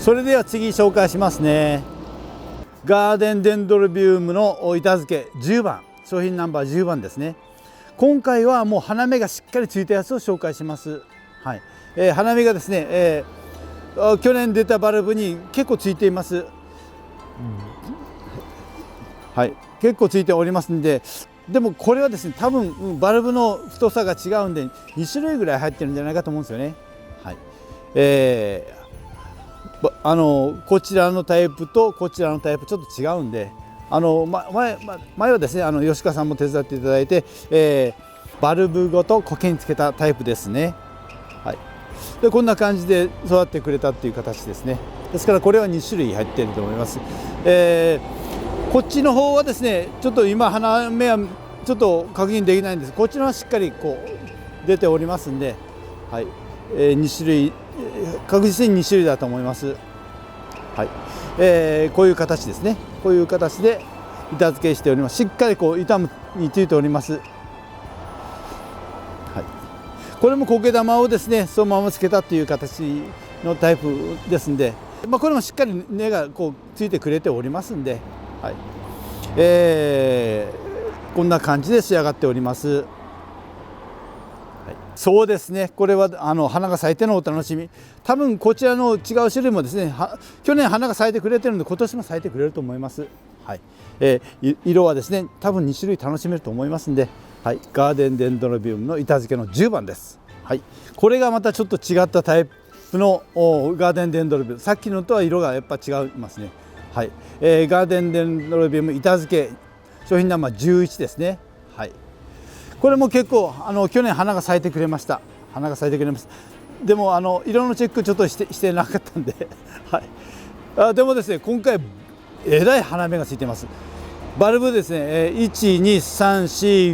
それでは次紹介しますね。ガーデンデンドロビウムの板付け10番、商品ナンバー10番ですね。今回はもう花芽がしっかりついたやつを紹介します。はい、花芽がですね、去年出たバルブに結構ついています。はい、結構ついておりますんで、でもこれはですね、多分バルブの太さが違うんで2種類ぐらい入ってるんじゃないかと思うんですよね。はい、こちらのタイプとこちらのタイプちょっと違うんで、前はですね、吉川さんも手伝っていただいて、バルブごと苔につけたタイプですね。はい、でこんな感じで育ってくれたっていう形ですね。ですからこれは2種類入っていると思います。こっちの方はですね、ちょっと今花芽はちょっと確認できないんです。こっちのはしっかりこう出ておりますんで、はい、2種類確実に2種類だと思います。はい、こういう形ですね。こういう形で板付けしております。しっかりこう板についております。はい、これも苔玉をですね、そのままつけたという形のタイプですんで、これもしっかり根がこうついてくれておりますんで、はい、こんな感じで仕上がっております。そうですね、これは花が咲いてのお楽しみ。多分こちらの違う種類もですね、去年花が咲いてくれてるので今年も咲いてくれると思います。はい、色はですね、多分2種類楽しめると思いますんで、はい、ガーデンデンドロビウムの板付けの10番です。はい、これがまたちょっと違ったタイプのガーデンデンドロビウム、さっきのとは色がやっぱ違いますね。はい、ガーデンデンドロビウム板付け商品ナンバー11ですね。はい、これも結構去年花が咲いてくれました。花が咲いてくれました。でも色のチェックちょっとしてなかったんではい、でもですね、今回えらい花芽がついてます。バルブですね、1234567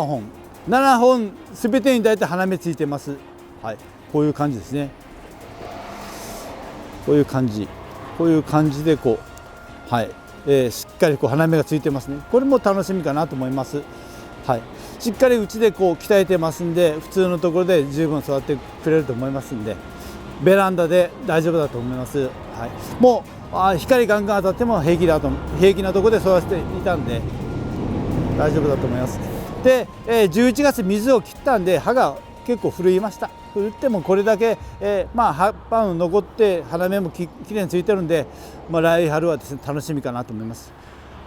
本7本全てに大体花芽ついてます。はい、こういう感じですね。こういう感じでこう、はい、しっかりこう花芽がついてますね。これも楽しみかなと思います。はい、しっかりうちでこう鍛えてますんで、普通のところで十分育ってくれると思いますんで、ベランダで大丈夫だと思います。はい、もう光ガンガン当たっても平気なところで育てていたんで大丈夫だと思います。で、11月水を切ったんで葉が結構古いました。振ってもこれだけ、葉っぱも残って花芽もきれいについてるんで、来春はですね楽しみかなと思います。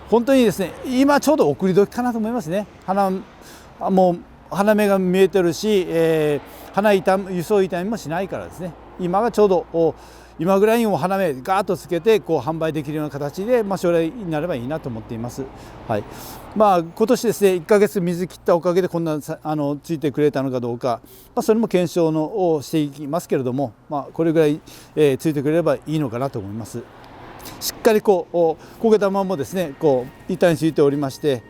本当にですね、今ちょうど送り時かなと思いますね。もう花芽が見えてるし、輸送傷みもしないからですね、今がちょうど今ぐらいにも花芽ガーッとつけてこう販売できるような形で、将来になればいいなと思っています。はい、今年ですね1ヶ月水切ったおかげでこんなついてくれたのかどうか、それも検証をしていきますけれども、これぐらい、ついてくれればいいのかなと思います。しっかりこう苔玉もですねこう板についておりまして、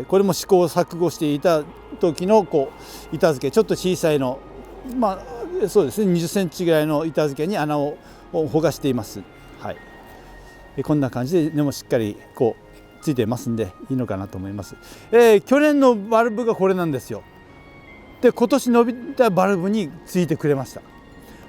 これも試行錯誤していた時のこう板付け、ちょっと小さいのそうですね20センチぐらいの板付けに穴をほがしています。はい、こんな感じで根もしっかりこうついてますんでいいのかなと思います。去年のバルブがこれなんですよ。で今年伸びたバルブについてくれました。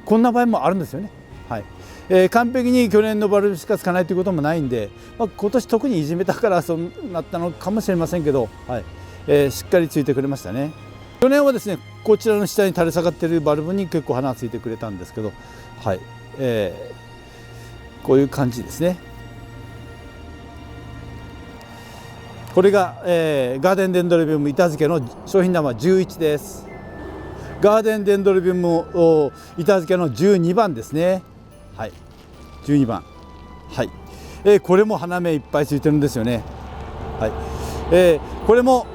こんな場合もあるんですよね。はい、完璧に去年のバルブしかつかないということもないんで、今年特にいじめたからそうなったのかもしれませんけど、はい、しっかりついてくれましたね。去年はですねこちらの下に垂れ下がっているバルブに結構花がついてくれたんですけど、はい、こういう感じですね。これが、ガーデンデンドロビウム板付けの商品ナンバー11です。ガーデンデンドロビウム板付けの12番ですね。はい、12番。はい、これも花芽いっぱいついてるんですよね。はい、これも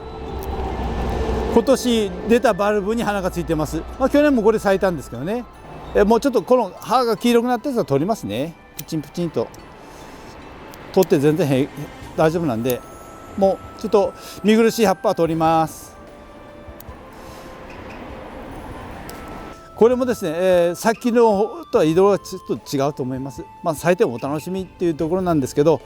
今年出たバルブに花がついてます。去年もこれ咲いたんですけどね、もうちょっとこの葉が黄色くなったやつは取りますね。プチンプチンと取って全然大丈夫なんで、もうちょっと見苦しい葉っぱは取ります。これもですね、さっきのとは色がちょっと違うと思います。咲いてもお楽しみっていうところなんですけど、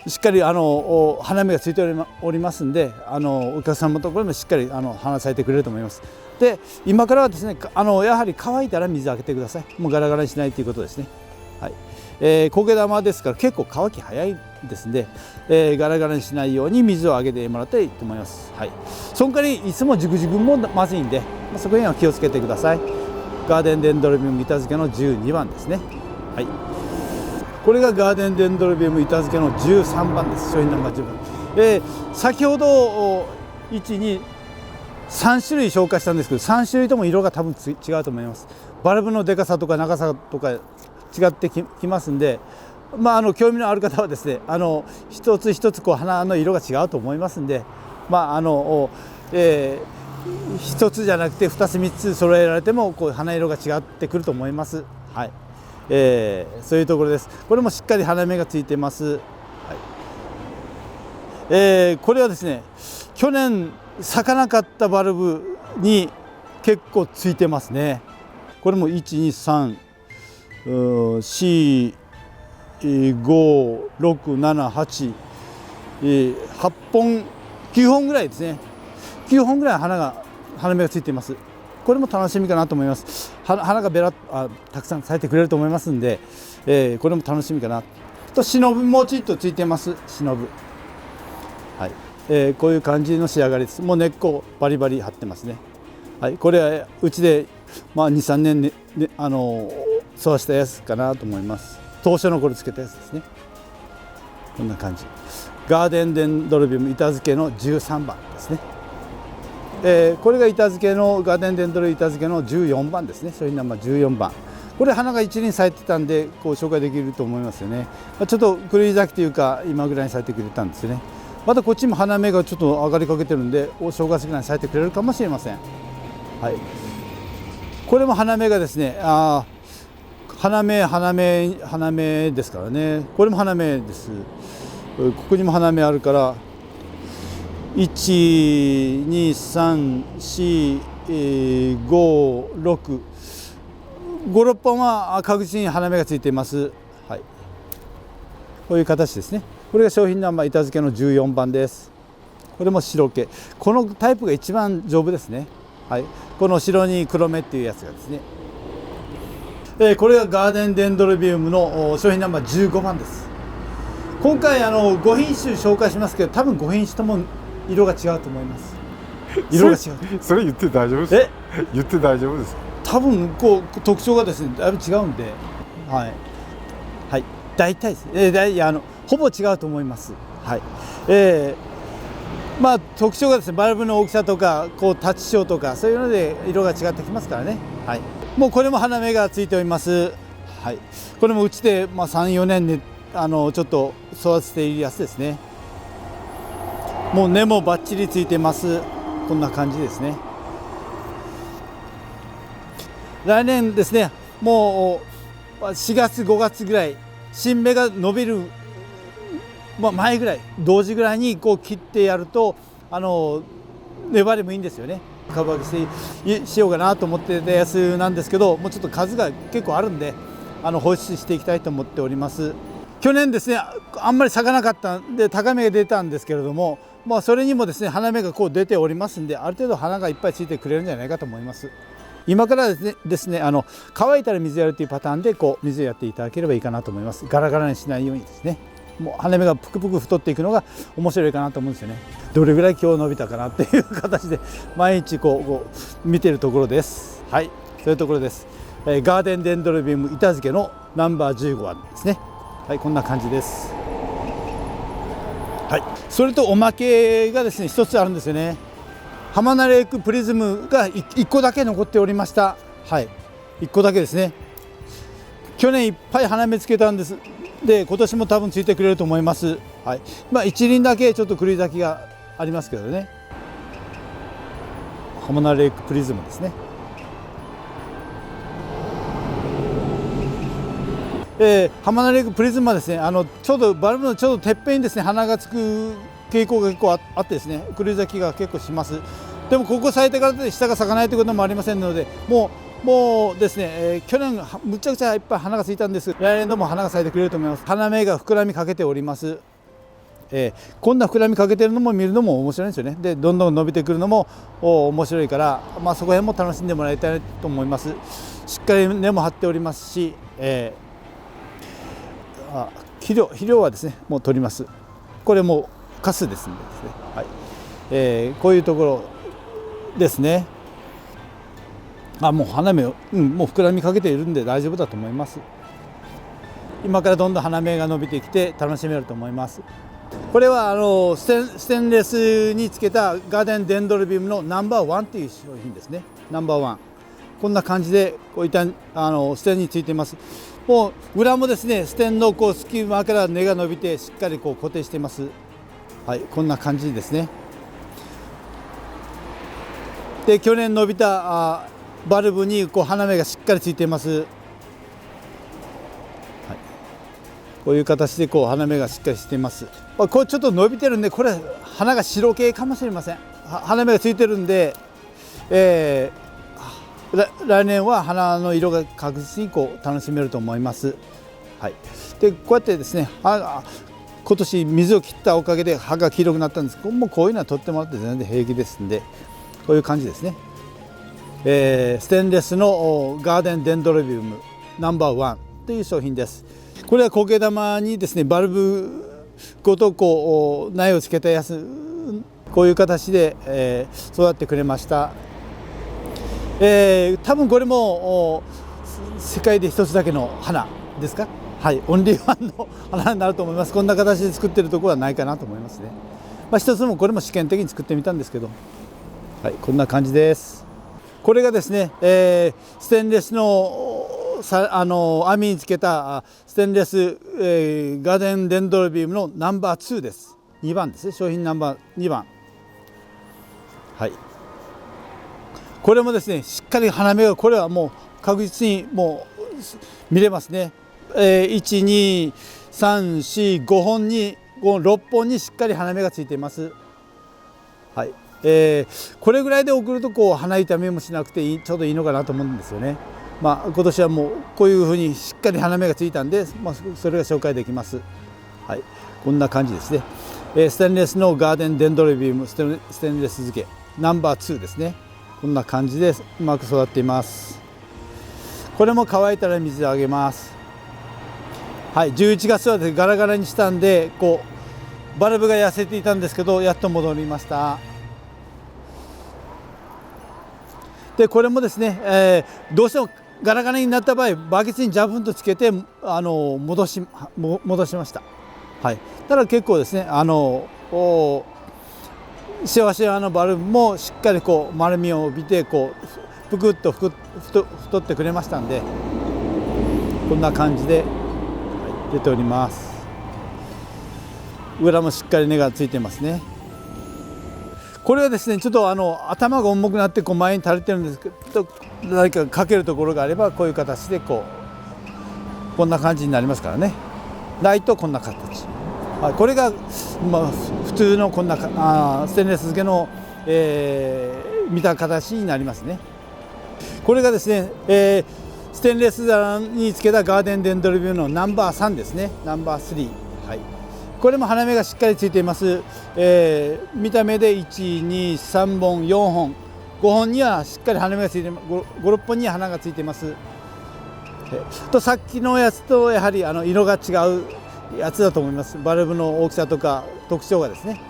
しっかり花芽がついておりますんで、お客様のところもしっかり花咲いてくれると思います。で今からはですね、やはり乾いたら水あげてください。もうガラガラにしないということですね。はい、苔玉ですから結構乾き早いですんで、ガラガラにしないように水をあげてもらっていいと思います。はい、その代わりいつもジグジグもまずいんで、そこには気をつけてください。ガーデンデンドロビウム板付けの12番ですね。はい、これがガーデンデンドロビウム板付けの13番です。商品ナンバー10番。先ほど1、2、3種類紹介したんですけど、3種類とも色が多分違うと思います。バルブのでかさとか長さとか違ってきますんで、興味のある方はですね、一つ一つ花の色が違うと思いますんで、一つじゃなくて2つ3つ揃えられても花色が違ってくると思います。はい、そういうところです。これもしっかり花芽がついてます。はい、これはですね、去年咲かなかったバルブに結構ついてますね。これも1、2、3、4、5、6、7、8、8本、9本ぐらいですね。9本ぐらい花芽がついています。これも楽しみかなと思います。花がたくさん咲いてくれると思いますんで、これも楽しみかなと。シノブもちっとついてます。シノブ、はい、こういう感じの仕上がりです。もう根っこバリバリ張ってますね。はい、これはうちで2、3年、育てたやつかなと思います。当初の頃つけたやつですね。こんな感じ。ガーデンデンドロビウム板付けの13番ですね。これが板付けのガーデンデンドロ板付けの14番ですね。商品ナンバー14番。これ花が一輪咲いてたんで紹介できると思いますよね。ちょっと狂い咲きというか今ぐらいに咲いてくれたんですよね。またこっちも花芽がちょっと上がりかけてるんで、お正月ぐらいに咲いてくれるかもしれません。はい、これも花芽がですね、花芽ですからね。これも花芽です。ここにも花芽あるから1、2、3、4、5、6、6本は確実に花芽がついています。はい、こういう形ですね。これが商品ナンバー板付けの14番です。これも白系。このタイプが一番丈夫ですね。はい、この白に黒目っていうやつがですね。これがガーデンデンドロビウムの商品ナンバー15番です。今回5品種紹介しますけど、多分5品種とも色が違うと思います。色が違う。それ言って大丈夫ですか？言って大丈夫ですか？多分特徴がですねだいぶ違うんで、はい、はい、大体ですね、ほぼ違うと思います。はい、特徴がですね、バルブの大きさとかタッチ症とかそういうので色が違ってきますからね。はい、もうこれも花芽がついております。はい、これもうちで3、4年でちょっと育てているやつですね。もう根もバッチリついてます。こんな感じですね。来年ですね、もう4月5月ぐらい新芽が伸びる、前ぐらい同時ぐらいに切ってやると粘りもいいんですよね。株分けしようかなと思ってたやつなんですけど、もうちょっと数が結構あるんで放出していきたいと思っております。去年ですね、あんまり咲かなかったんで高芽が出たんですけれども、それにもですね花芽が出ておりますんで、ある程度花がいっぱいついてくれるんじゃないかと思います。今からですね乾いたら水やるというパターンで水やっていただければいいかなと思います。ガラガラにしないようにですね、もう花芽がぷくぷく太っていくのが面白いかなと思うんですよね。どれぐらい今日伸びたかなっていう形で毎日見てるところです。はい、そういうところです。ガーデンデンドロビウム板付けのナンバー15番ですね。はい、こんな感じです。はい、それとおまけがですね一つあるんですよね。浜名レイクプリズムが1個だけ残っておりました。はい、1個だけですね。去年いっぱい花芽つけたんです。で今年も多分ついてくれると思います。はい、一輪だけちょっと狂い咲きがありますけどね。浜名レイクプリズムですね。浜名レイクプリズムはですねちょうどバルブのちょうどてっぺんにですね花がつく傾向が結構あってですね、狂い咲きが結構します。でもここ咲いてからで下が咲かないということもありませんので、もうですね、去年むちゃくちゃいっぱい花がついたんです。来年度も花が咲いてくれると思います。花芽が膨らみかけております。こんな膨らみかけてるのも見るのも面白いんですよね。でどんどん伸びてくるのも面白いから、そこら辺も楽しんでもらいたいと思います。しっかり根も張っておりますし、肥料はですねもう取ります。これもカスですのでですね、こういうところですね。もう花芽を、もう膨らみかけているんで大丈夫だと思います。今からどんどん花芽が伸びてきて楽しめると思います。これはステンレスにつけたガーデンデンドロビウムのナンバーワンという商品ですね。ナンバーワン、こんな感じでこういったステンについています。もう裏もですね、ステンの隙間から根が伸びてしっかり固定しています。こんな感じですね。で去年伸びたバルブに花芽がしっかりついています。こういう形で花芽がしっかりしています。これちょっと伸びてるんで、これ花が白系かもしれません。花芽がついてるんで、来年は花の色が確実に楽しめると思います。でこうやってですね、今年水を切ったおかげで葉が黄色くなったんですけども、こういうのは取ってもらって全然平気ですんで、こういう感じですね。ステンレスのガーデンデンドロビウムナンバーワンという商品です。これは苔玉にですねバルブごと苗をつけたやつ、こういう形で、育ってくれました。多分これも世界で一つだけの花ですか。オンリーワンの花になると思います。こんな形で作ってるところはないかなと思いますね。一つもこれも試験的に作ってみたんですけど、こんな感じです。これがですね、ステンレスの網につけたステンレス、ガーデンデンドロビウムのナンバー2です。2番ですね、商品ナンバー2番。これもですねしっかり花芽が、これはもう確実にもう見れますね。1、2、3、4、5本に6本にしっかり花芽がついています。これぐらいで送ると花傷みもしなくてちょうどいいのかなと思うんですよね。今年はもうこういうふうにしっかり花芽がついたんで、それが紹介できます。こんな感じですね。ステンレスのガーデンデンドロビウムステンレス漬けナンバー2ですね。こんな感じでうまく育っています。これも乾いたら水をあげます。11月はガラガラにしたんでバルブが痩せていたんですけど、やっと戻りました。でこれもですね、どうしてもガラガラになった場合バケツにジャブンとつけて戻しました。ただ結構ですねシワシワのバルブもしっかり丸みを帯びてぷくっと太ってくれましたんで、こんな感じで出ております。裏もしっかり根がついてますね。これはですねちょっと頭が重くなって前に垂れてるんですけど、何かかけるところがあればこういう形でこんな感じになりますからね。ないとこんな形、これが、普通のこんなステンレス漬けの、見た形になりますね。これがですね、ステンレス皿につけたガーデンデンドロビウムのナンバー3ですね。ナンバー3、これも花芽がしっかりついています。見た目で1、2、3本、4本、5本にはしっかり花芽がついて、5、6本には花がついています。さっきのやつとやはり色が違うやつだと思います。バルブの大きさとか特徴がですね、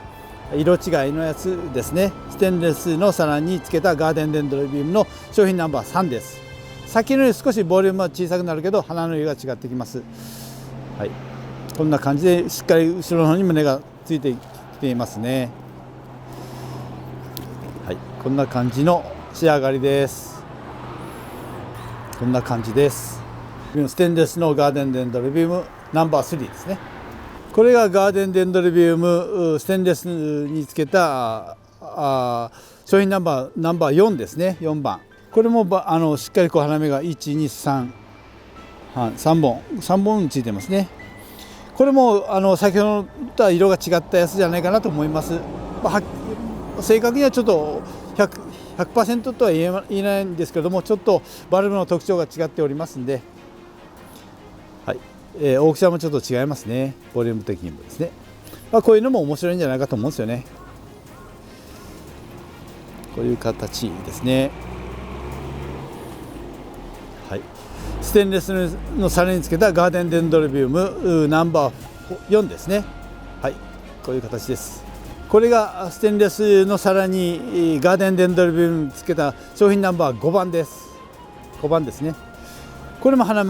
色違いのやつですね。ステンレスの皿につけたガーデンデンドロビウムの商品ナンバー3です。先のより少しボリュームは小さくなるけど花の色が違ってきます。こんな感じでしっかり後ろの方にも根がついてきていますね。こんな感じの仕上がりです。こんな感じです。ステンレスのガーデンデンドロビウムナンバー3ですね。これがガーデンデンドロビウムステンレスにつけた商品ナンバー4ですね。4番。これもしっかり花芽が1、2、3本ついてますね。これも先ほどとは色が違ったやつじゃないかなと思います。正確にはちょっと 100% とは言えないんですけども、ちょっとバルブの特徴が違っておりますんで、大きさもちょっと違いますね。ボリューム的にもですね。こういうのも面白いんじゃないかと思うんですよね。こういう形ですね。はい、ステンレスの皿につけたガーデンデンドロビウムナンバー4ですね。はい、こういう形です。これがステンレスの皿にガーデンデンドロビウムつけた商品ナンバー5番です。5番ですね。これも花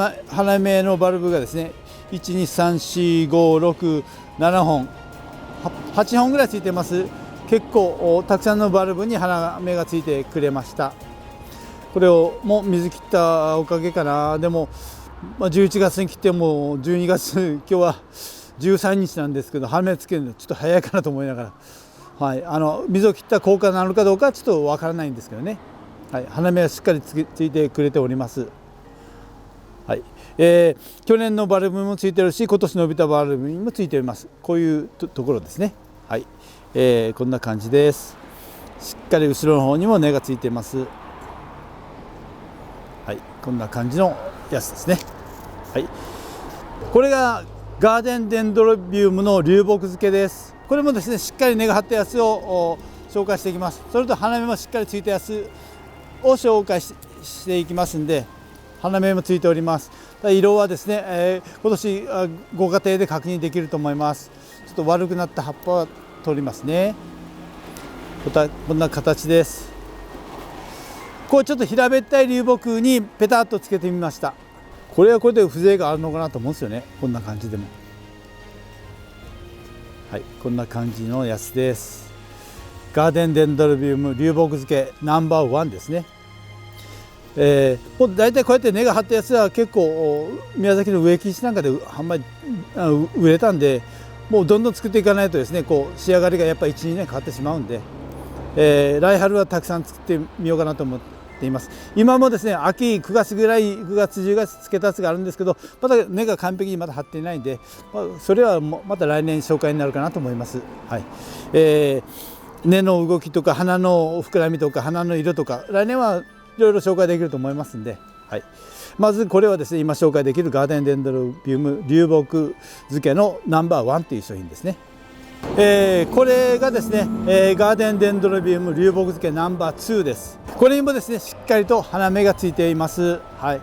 芽のバルブがですね、1234567本8本ぐらいついてます。結構たくさんのバルブに花芽がついてくれました。これをもう水切ったおかげかな。でも、11月に切っても12月今日は13日なんですけど、花芽つけるのちょっと早いかなと思いながら、はい、水を切った効果なのかどうかはちょっとわからないんですけどね、はい、花芽はしっかりついてくれております。はい、去年のバルブもついてるし、今年伸びたバルブにもついております。こういうところですね。はい、こんな感じです。しっかり後ろの方にも根がついています。はい、こんな感じのやつですね。はい、これがガーデンデンドロビウムの流木漬けです。これもですね、しっかり根が張ったやつを紹介していきます。それと花芽もしっかりついたやつを紹介していきますんで、花芽もついております。色はですね、今年ご家庭で確認できると思います。ちょっと悪くなった葉っぱは取りますね。こんな形です。こうちょっと平べったい流木にペタッとつけてみました。これはこれで風情があるのかなと思うんですよね。こんな感じでも。はい、こんな感じのやつです。ガーデンデンドロビウム流木漬けナンバー1ですね。もう大体こうやって根が張ったやつは結構宮崎の植木市なんかであんまり売れたんで、もうどんどん作っていかないとですね、こう仕上がりがやっぱり 1,2 年かかってしまうんで、来春はたくさん作ってみようかなと思っています。今もですね、秋9月ぐらい、9月10月つけたやつがあるんですけど、まだ根が完璧にまだ張っていないんで、それはまた来年紹介になるかなと思います。はい、根の動きとか花の膨らみとか花の色とか、来年はいろいろ紹介できると思いますんで、はい、まずこれはですね、今紹介できるガーデンデンドロビウム流木漬けのナンバー1という商品ですね。これがですね、ガーデンデンドロビウム流木漬けナンバー2です。これにもですね、しっかりと花芽がついています。はい、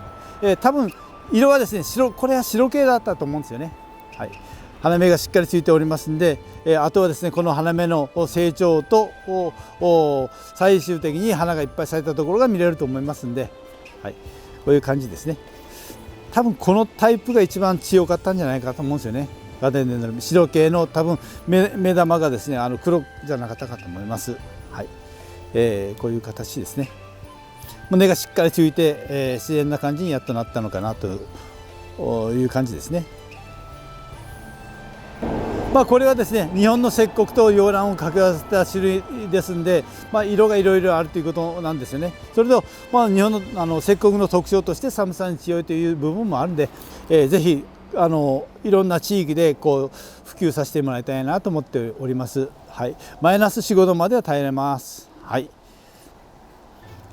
多分色はですね、これは白系だったと思うんですよね。はい、花芽がしっかりついておりますんで、あとはですね、この花芽の成長と最終的に花がいっぱい咲いたところが見れると思いますんで、はい、こういう感じですね。多分このタイプが一番強かったんじゃないかと思うんですよね。ガーデンデンドロビウム白系の多分目玉がですね、黒じゃなかったかと思います。はい、こういう形ですね。根がしっかりついて、自然な感じにやっとなったのかなという感じですね。これはですね、日本の石黒と洋蘭を掛け合わせた種類ですんで、色がいろいろあるということなんですよね。それと、日本の石黒の特徴として寒さに強いという部分もあるんで、ぜひいろんな地域でこう普及させてもらいたいなと思っております。はい、マイナス4、5度までは耐えれます。はい、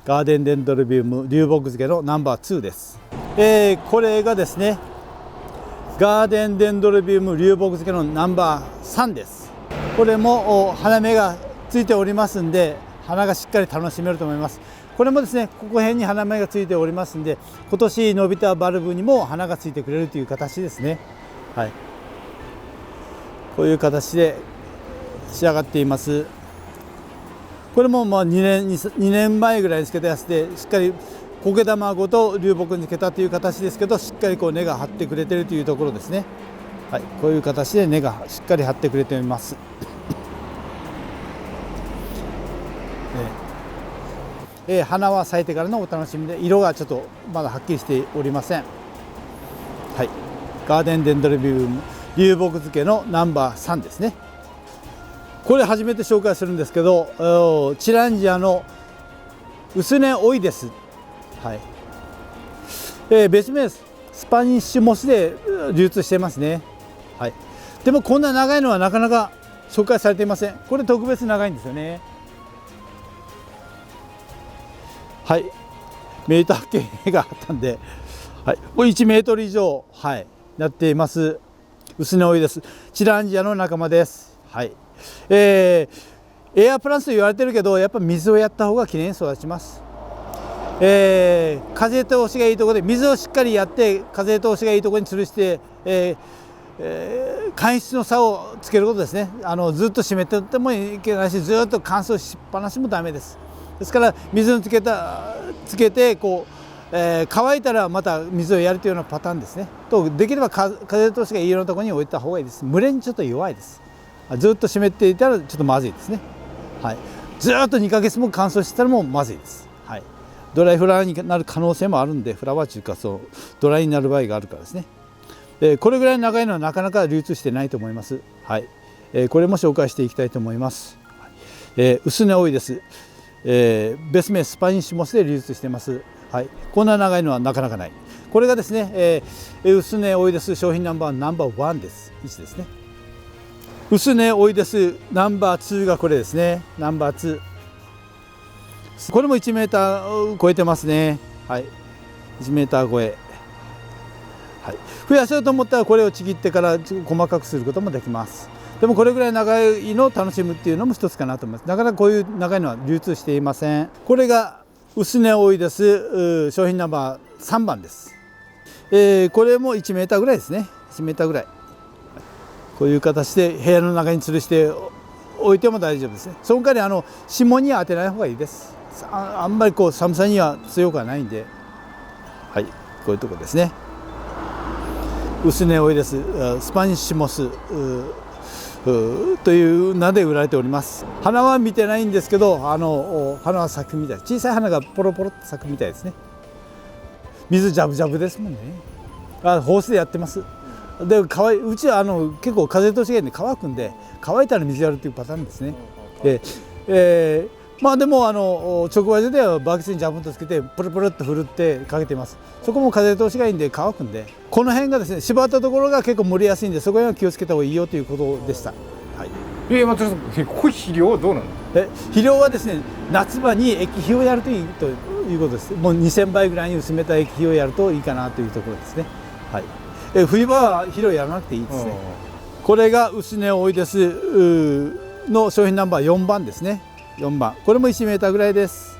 ガーデンデンドロビウム流木漬けのナンバー2です。これがですね、ガーデンデンドロビウム流木漬けのナンバー3です。これも花芽がついておりますんで、花がしっかり楽しめると思います。これもですね、ここ辺に花芽がついておりますんで、今年伸びたバルブにも花がついてくれるという形ですね。はい、こういう形で仕上がっています。これも2年前ぐらいにつけたやつで、しっかり苔玉ごと流木につけたという形ですけど、しっかりこう根が張ってくれているというところですね。はい、こういう形で根がしっかり張ってくれています。花は咲いてからのお楽しみで、色がちょっとまだはっきりしておりません。はい、ガーデンデンドロビウム流木漬けのナンバー3ですね。これ初めて紹介するんですけど、チランジアの薄根オイです。はい、別名スパニッシュモスで流通していますね。はい、でもこんな長いのはなかなか紹介されていません。これ特別長いんですよね。はい、メーター系があったんで、はい、1メートル以上、はい、なっています。薄根オイです。チランジアの仲間です。はい。エアプランツと言われてるけど、やっぱ水をやった方がきれいに育ちます。風通しがいいところで水をしっかりやって、風通しがいいところに吊るして、乾湿の差をつけることですね。ずっと湿っててもいけないし、ずっと乾燥しっぱなしもダメです。ですから水につけてこう、乾いたらまた水をやるというようなパターンですね。とできれば風通しがいいようなところに置いた方がいいです。蒸れにちょっと弱いです。ずっと湿っていたらちょっとまずいですね。はい、ずっと2ヶ月も乾燥してたらもうまずいです。はい、ドライフラワーになる可能性もあるんで、フラワー中かそうドライになる場合があるからですね。これぐらい長いのはなかなか流通してないと思います。はい、これも紹介していきたいと思います。薄根多いです。別名スパニッシュモスで流通しています。はい、こんな長いのはなかなかない。これがですね、薄根多いです商品ナンバー1です。1ですね。薄根多いですナンバー2がこれですね。ナンバー2。これも1メーター超えてますね。はい、1メーター超え。はい、増やそうと思ったらこれをちぎってから細かくすることもできます。でもこれぐらい長いのを楽しむっていうのも一つかなと思います。なかなかこういう長いのは流通していません。これが薄根多いです商品ナンバー3番です。これも1メーターぐらいですね。1メーターぐらい。こういう形で部屋の中に吊るして置いても大丈夫ですね。その代わり霜には当てない方がいいです。あんまりこう寒さには強くはないんで、はい、こういうとこですね。薄根多いですスパニッシュモスという名で売られております。花は見てないんですけど、花は咲くみたい、小さい花がポロポロと咲くみたいですね。水ジャブジャブですもんね。ホースでやってます。でうちは結構風通しがいいんで乾くんで、乾いたら水やるというパターンですね。まあでも直売所ではバケツにジャブンとつけてプルプルっと振るってかけてます。そこも風通しがいいんで乾くんで、この辺がですね縛ったところが結構蒸れやすいんで、そこには気をつけた方がいいよということでした。はい、松田さん、ここ肥料はどうなの？肥料はですね、夏場に液肥をやるといいということです。もう2000倍ぐらいに薄めた液肥をやるといいかなというところですね。はい、冬場は肥料やらなくていいですね。これが薄根多いですの商品ナンバー4番ですね。4番、これも1メーターぐらいです。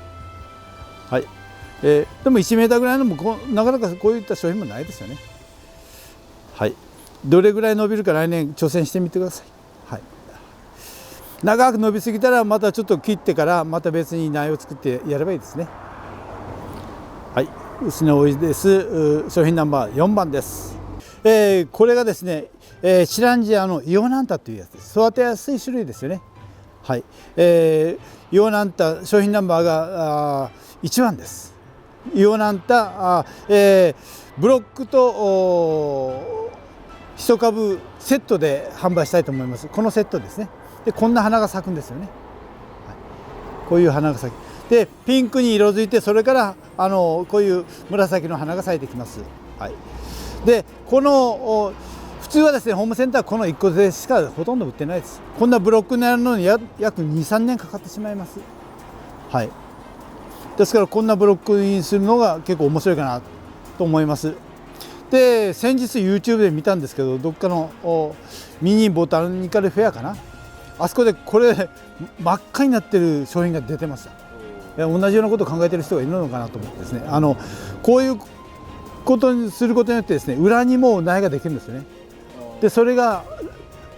はい、でも1メーターぐらいのもなかなかこういった商品もないですよね。はい、どれぐらい伸びるか来年挑戦してみてください。はい、長く伸びすぎたらまたちょっと切ってからまた別に苗を作ってやればいいですね。はい、薄根多いです商品ナンバー4番です。これがですね、シランジアのイオナンタというやつです。育てやすい種類ですよね。はい、イオナンタ商品ナンバーが1番です。イオナンタブロックと1株セットで販売したいと思います。このセットですね。でこんな花が咲くんですよね。はい、こういう花が咲きでピンクに色づいて、それからこういう紫の花が咲いてきます。はい、でこの普通はですねホームセンターこの1個でしかほとんど売ってないです。こんなブロックになるのに約 2,3 年かかってしまいます。はい、ですからこんなブロックにするのが結構面白いかなと思います。で先日 YouTube で見たんですけど、どっかのミニボタニカルフェアかな、あそこでこれ真っ赤になってる商品が出てました。同じようなことを考えてる人がいるのかなと思ってですね、こういうことにすることによってですね裏にも苗ができるんですよね。でそれが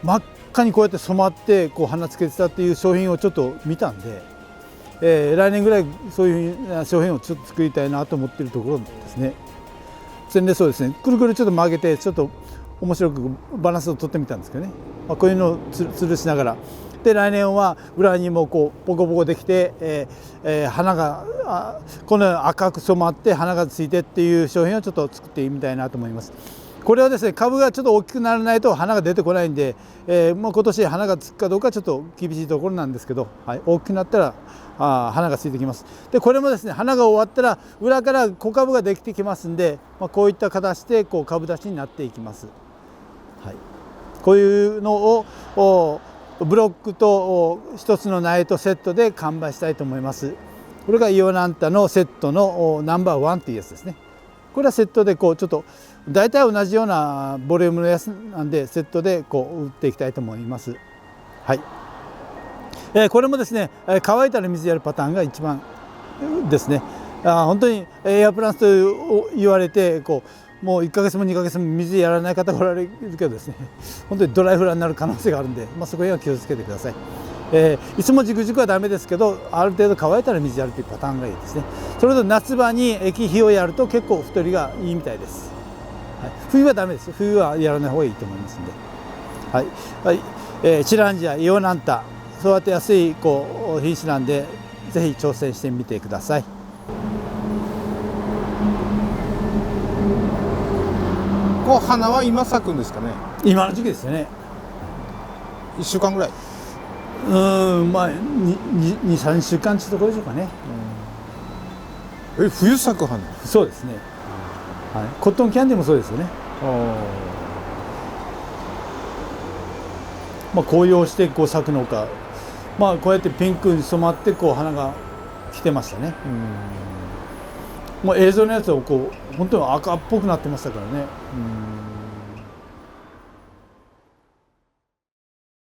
真っ赤にこうやって染まってこう花つけてたっていう商品をちょっと見たんで、来年ぐらいそういう商品をちょっと作りたいなと思っているところですね。それでそうですね、くるくるちょっと曲げてちょっと面白くバランスを取ってみたんですけどね、こういうのを吊るしながら、で来年は裏にもこうポコポコできて、花がこのように赤く染まって花がついてっていう商品をちょっと作ってみたいなと思います。これはですね株がちょっと大きくならないと花が出てこないんで、もう今年花がつくかどうかちょっと厳しいところなんですけど、はい、大きくなったら花がついてきます。でこれもですね花が終わったら裏から小株ができてきますんで、こういった形でこう株立ちになっていきます。はい、こういうのをブロックと一つの苗とセットで完売したいと思います。これがイオナンタのセットのナンバー1というやつですね。これはセットでこうちょっと大体同じようなボリュームのやつなんで、セットでこう売っていきたいと思います。はい。これもですね、乾いたら水やるパターンが一番ですね。本当にエアプランツと言われてもう1ヶ月も2ヶ月も水やらない方がおられるけどですね、本当にドライフラワーになる可能性があるんで、そこには気をつけてください。いつもじくじくはダメですけど、ある程度乾いたら水やるというパターンがいいですね。それと夏場に液肥をやると結構太りがいいみたいです。はい、冬はダメです。冬はやらない方がいいと思いますんで。はいはい。チランジア、イオナンタ、育てやすい品種なんで、ぜひ挑戦してみてください。花は今咲くんですかね。今の時期ですよね。1週間ぐらい。2、3週間というところでしょうかね。冬咲く花。そうですね。はい、コットンキャンディーもそうですよね。紅葉して咲くのか、こうやってピンクに染まって花が来てましたね。もう映像のやつは本当に赤っぽくなってましたからね。